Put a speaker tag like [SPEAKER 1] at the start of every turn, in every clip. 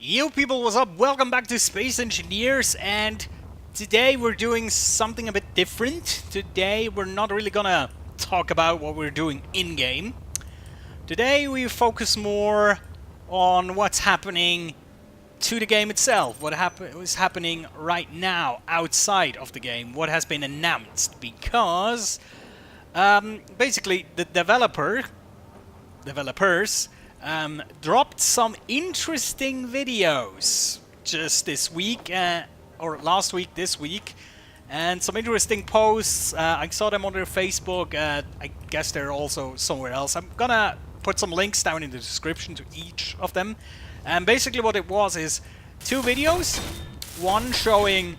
[SPEAKER 1] Yo people, what's up? Welcome back to Space Engineers, and today we're doing something a bit different. Today we're not really gonna talk about what we're doing in-game. Today we focus more on what's happening to the game itself, what is happening right now outside of the game, what has been announced, because basically the developers dropped some interesting videos just this week, or last week, this week, and some interesting posts. I saw them on their Facebook. I guess they're also somewhere else. I'm gonna put some links down in the description to each of them. And basically what it was is two videos. One showing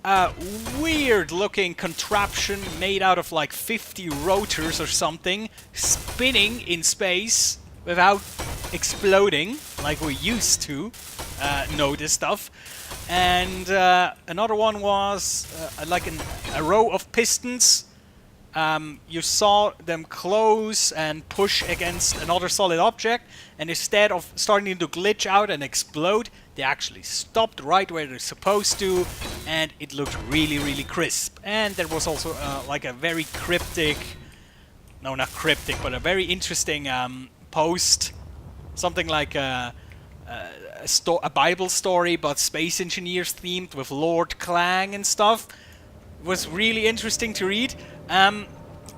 [SPEAKER 1] a weird looking contraption made out of like 50 rotors or something, spinning in space without exploding like we used to know this stuff. And another one was like a row of pistons. You saw them close and push against another solid object, and instead of starting to glitch out and explode, they actually stopped right where they're supposed to, and it looked really crisp. And there was also like a very cryptic, no, not cryptic, but a very interesting post, something like a Bible story but Space Engineers themed with Lord Clang and stuff. It was really interesting to read.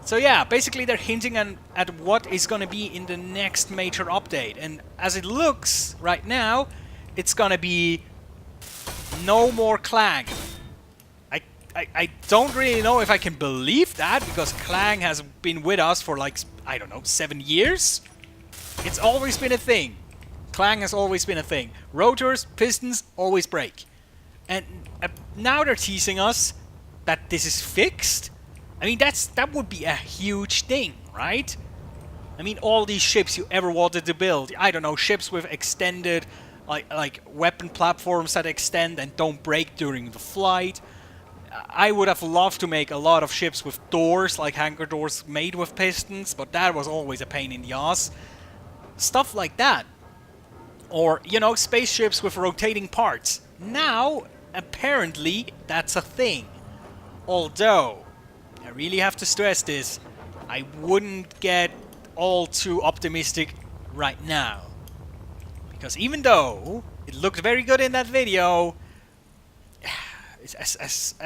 [SPEAKER 1] So yeah, basically they're hinting at what is going to be in the next major update, and as it looks right now, it's going to be no more Clang. I don't really know if I can believe that, because Clang has been with us for like, I don't know, 7 years? It's always been a thing. Clang has always been a thing. Rotors, pistons, always break. And now they're teasing us that this is fixed. I mean, that would be a huge thing, right? I mean, all these ships you ever wanted to build. I don't know, ships with extended, like weapon platforms that extend and don't break during the flight. I would have loved to make a lot of ships with doors, like hangar doors made with pistons, but that was always a pain in the ass. Stuff like that. Or, you know, spaceships with rotating parts. Now, apparently, that's a thing. Although, I really have to stress this, I wouldn't get all too optimistic right now. Because even though it looked very good in that video, as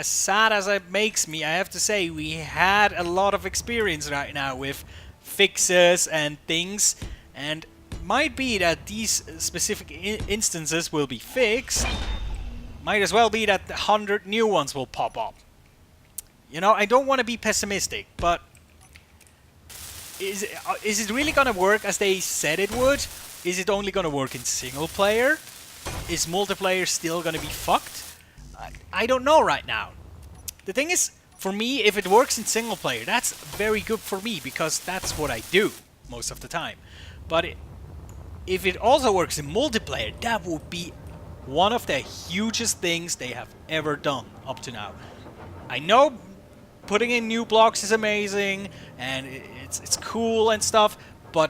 [SPEAKER 1] sad as it makes me, I have to say we had a lot of experience right now with fixes and things, and might be that these specific instances will be fixed. Might as well be that 100 new ones will pop up. You know, I don't want to be pessimistic, but is it really gonna work as they said it would? Is it only gonna work in single player? Is multiplayer still gonna be fucked? I don't know right now. The thing is, for me, if it works in single player, that's very good for me, because that's what I do most of the time. But if it also works in multiplayer, that would be one of the hugest things they have ever done up to now. I know putting in new blocks is amazing, and it's cool and stuff, but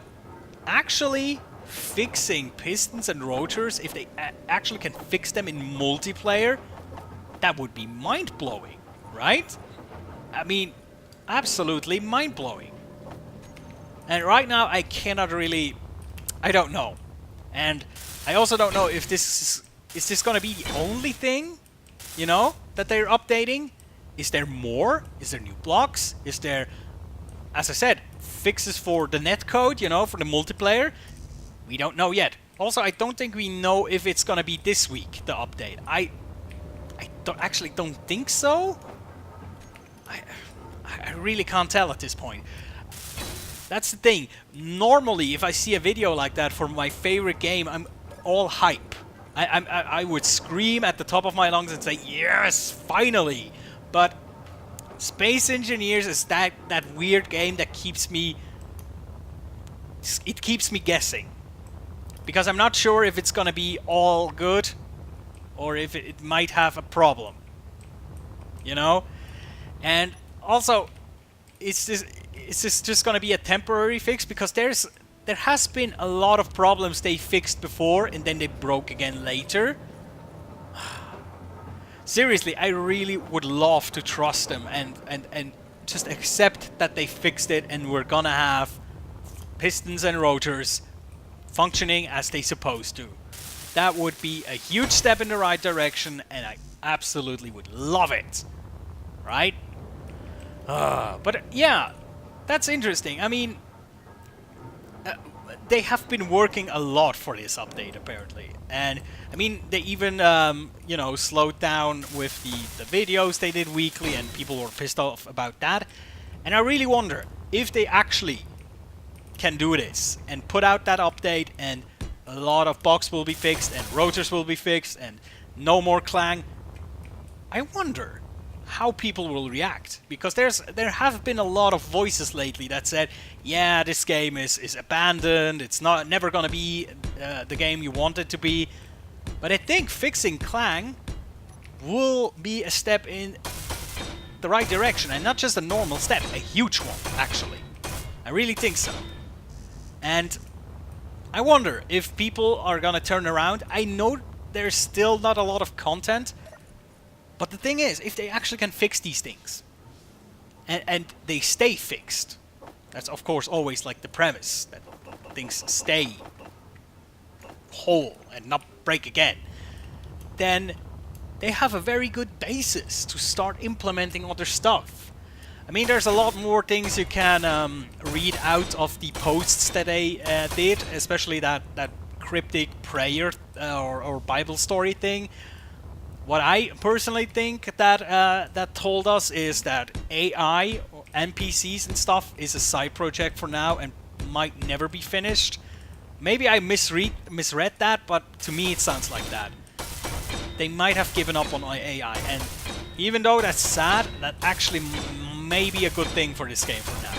[SPEAKER 1] actually fixing pistons and rotors, if they actually can fix them in multiplayer, that would be mind-blowing, right? I mean, absolutely mind-blowing. And right now, I cannot really... I don't know. And I also don't know if this is this gonna be the only thing, you know, that they're updating? Is there more? Is there new blocks? Is there, as I said, fixes for the netcode, you know, for the multiplayer? We don't know yet. Also, I don't think we know if it's gonna be this week, the update. I actually don't think so. I really can't tell at this point. That's the thing. Normally, if I see a video like that for my favorite game, I'm all hype. I would scream at the top of my lungs and say, yes, finally! But Space Engineers is that weird game that keeps me... It keeps me guessing. Because I'm not sure if it's gonna be all good, or if it might have a problem. You know? And also, is this just gonna be a temporary fix? Because there's there has been a lot of problems they fixed before and then they broke again later. Seriously, I really would love to trust them and just accept that they fixed it and we're gonna have pistons and rotors functioning as they supposed to. That would be a huge step in the right direction and I absolutely would love it. Right? But yeah, that's interesting. I mean, they have been working a lot for this update apparently, and I mean they even you know, slowed down with the videos they did weekly, and people were pissed off about that. And I really wonder if they actually can do this and put out that update, and a lot of bugs will be fixed and rotors will be fixed and no more clang. I wonder how people will react, because there have been a lot of voices lately that said, yeah, this game is abandoned, it's never gonna be the game you want it to be. But I think fixing clang will be a step in the right direction, and not just a normal step, a huge one actually. I really think so. And I wonder if people are gonna turn around. I know there's still not a lot of content, but the thing is, if they actually can fix these things, and they stay fixed, that's of course always like the premise, that things stay whole and not break again, then they have a very good basis to start implementing other stuff. I mean, there's a lot more things you can read out of the posts that they did, especially that cryptic prayer or Bible story thing. What I personally think that that told us is that AI or NPCs and stuff is a side project for now and might never be finished. Maybe I misread that, but to me it sounds like that. They might have given up on AI, and even though that's sad, that actually may be a good thing for this game for now.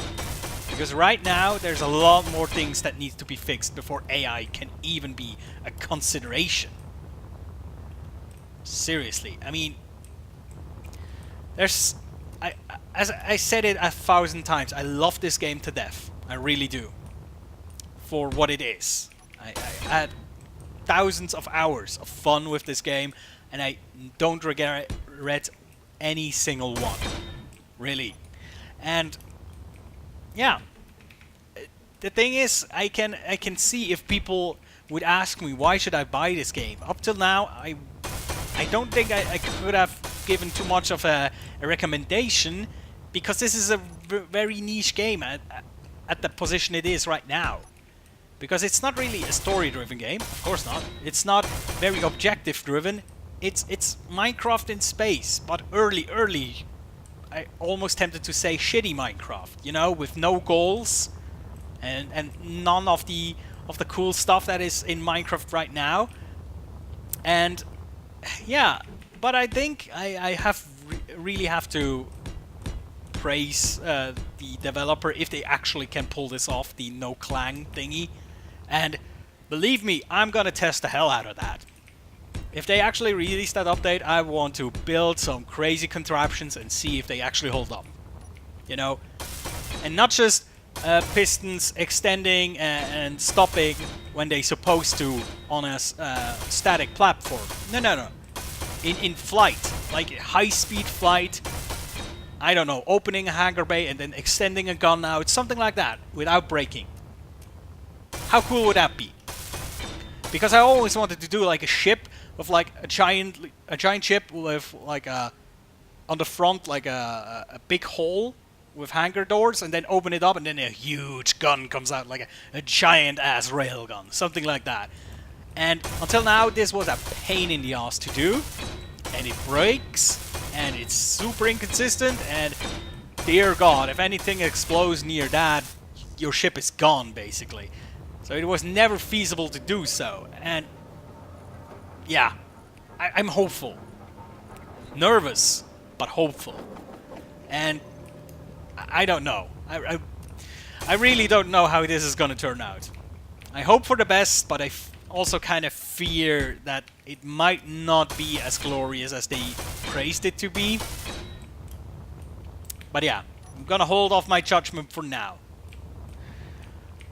[SPEAKER 1] Because right now there's a lot more things that need to be fixed before AI can even be a consideration. Seriously, I mean, as I said it 1,000 times, I love this game to death. I really do. For what it is. I had thousands of hours of fun with this game, and I don't regret any single one. Really. And yeah, the thing is, I can see if people would ask me why should I buy this game. Up till now, I don't think I could have given too much of a recommendation, because this is a very niche game at the position it is right now. Because it's not really a story-driven game, of course not. It's not very objective-driven. It's Minecraft in space, but early, I almost tempted to say shitty Minecraft, you know, with no goals and none of the cool stuff that is in Minecraft right now. And yeah, but I think I really have to praise the developer if they actually can pull this off, the no clang thingy. And believe me, I'm gonna test the hell out of that. If they actually release that update, I want to build some crazy contraptions and see if they actually hold up. You know? And not just pistons extending and stopping when they're supposed to on a static platform. No. In flight, like high-speed flight. I don't know, opening a hangar bay and then extending a gun out, something like that, without breaking. How cool would that be? Because I always wanted to do like a ship with like a giant ship with like on the front like a big hole with hangar doors, and then open it up and then a huge gun comes out, like a giant ass railgun, something like that. And until now this was a pain in the ass to do, and it breaks, and it's super inconsistent, and dear God, if anything explodes near that, your ship is gone basically. So it was never feasible to do so, and yeah, I'm hopeful. Nervous, but hopeful. And I don't know. I really don't know how this is gonna turn out. I hope for the best, but I also kind of fear that it might not be as glorious as they praised it to be. But yeah, I'm gonna hold off my judgment for now.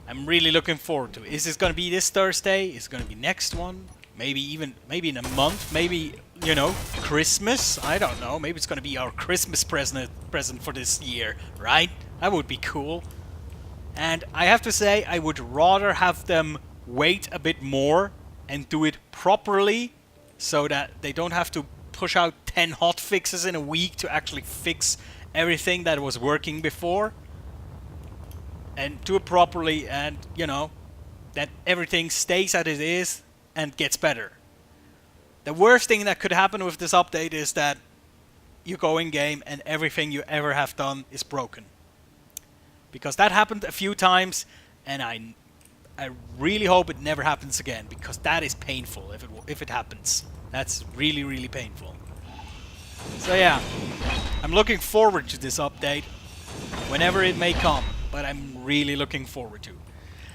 [SPEAKER 1] I'm really looking forward to it. Is this going to be this Thursday? Is it going to be next one? Maybe in a month? Maybe, you know, Christmas? I don't know. Maybe it's going to be our Christmas present for this year, right? That would be cool. And I have to say, I would rather have them wait a bit more and do it properly so that they don't have to push out 10 hotfixes in a week to actually fix everything that was working before. And do it properly, and, you know, that everything stays as it is and gets better. The worst thing that could happen with this update is that you go in game and everything you ever have done is broken. Because that happened a few times, and I really hope it never happens again, because that is painful if it happens. That's really, really painful. So yeah, I'm looking forward to this update whenever it may come. But I'm really looking forward to.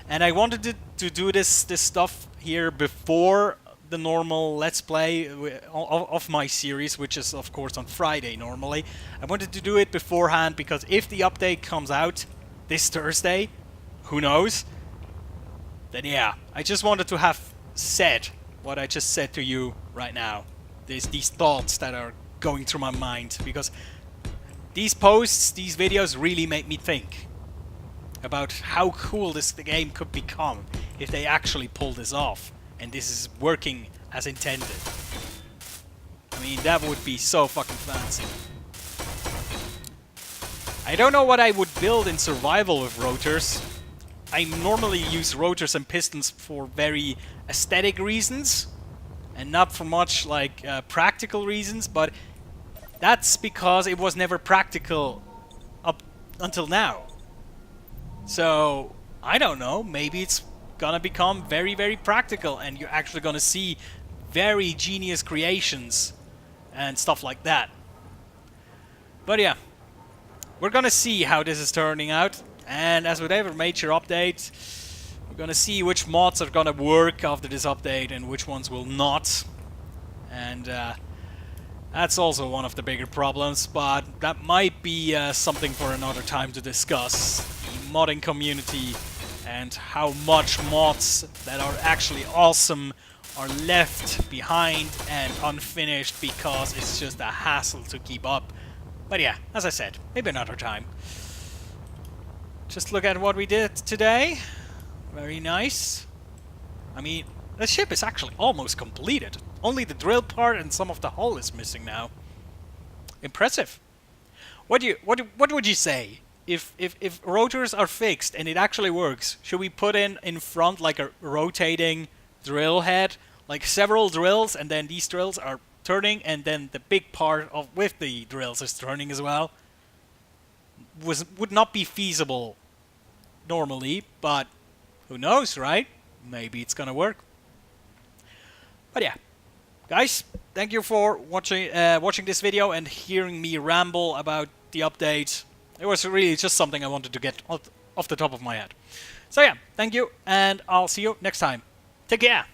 [SPEAKER 1] And I wanted to do this stuff here before the normal Let's Play of my series, which is of course on Friday normally. I wanted to do it beforehand because if the update comes out this Thursday, who knows, then yeah, I just wanted to have said what I just said to you right now. There's these thoughts that are going through my mind, because these posts, these videos really make me think about how cool this game could become if they actually pull this off and this is working as intended. I mean, that would be so fucking fancy. I don't know what I would build in survival with rotors. I normally use rotors and pistons for very aesthetic reasons and not for much like practical reasons, but that's because it was never practical up until now. So, I don't know, maybe it's gonna become very, very practical and you're actually gonna see very genius creations and stuff like that. But yeah, we're gonna see how this is turning out, and as with every major update, we're gonna see which mods are gonna work after this update and which ones will not. And that's also one of the bigger problems, but that might be something for another time to discuss. The modding community and how much mods that are actually awesome are left behind and unfinished because it's just a hassle to keep up. But yeah, as I said, maybe another time. Just look at what we did today. Very nice. I mean, the ship is actually almost completed. Only the drill part and some of the hull is missing now. Impressive. What would you say? If rotors are fixed and it actually works, should we put in front like a rotating drill head, like several drills, and then these drills are turning, and then the big part of with the drills is turning as well? Would not be feasible normally, but who knows, right? Maybe it's gonna work. But yeah, guys, thank you for watching this video and hearing me ramble about the update. It was really just something I wanted to get off the top of my head. So yeah, thank you, and I'll see you next time. Take care!